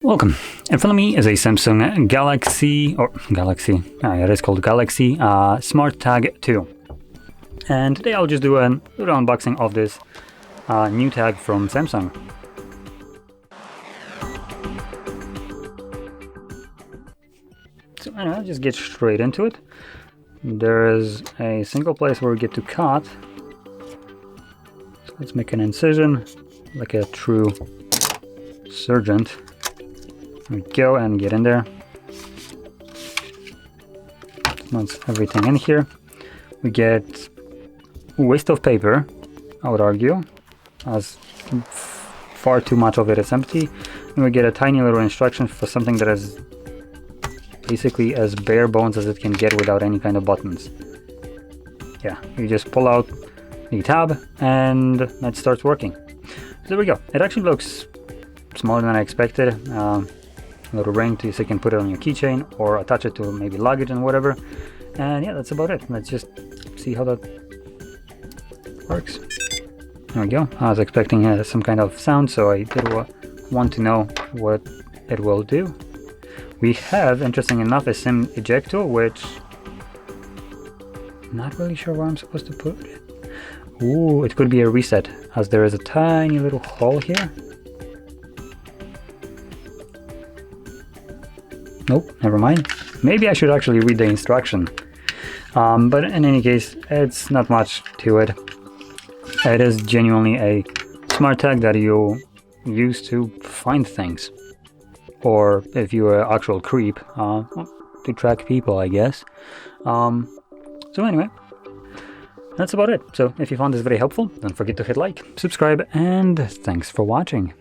Welcome. In front of me is a Samsung Galaxy, it is called Galaxy SmartTag2. And today I'll just do a little unboxing of this new tag from Samsung. So anyway, I'll just get straight into it. There is a single place where we get to cut. So let's make an incision like a true surgeon. There we go, and get in there. Once everything in here, we get a waste of paper, I would argue, as far too much of it is empty. And we get a tiny little instruction for something that is basically as bare bones as it can get without any kind of buttons. Yeah, you just pull out the tab and it starts working. So there we go. It actually looks smaller than I expected. A little ring so you can put it on your keychain or attach it to maybe luggage and whatever. And yeah, that's about it. Let's just see how that works. There we go. I was expecting some kind of sound, so I did want to know what it will do. We have, interesting enough, a SIM eject tool, which I'm not really sure where I'm supposed to put it. Ooh, it could be a reset, as there is a tiny little hole here. Nope, never mind. Maybe I should actually read the instruction. But in any case, it's not much to it. It is genuinely a smart tag that you use to find things. Or if you're an actual creep, to track people, I guess. So anyway, that's about it. So if you found this very helpful, don't forget to hit like, subscribe, and thanks for watching.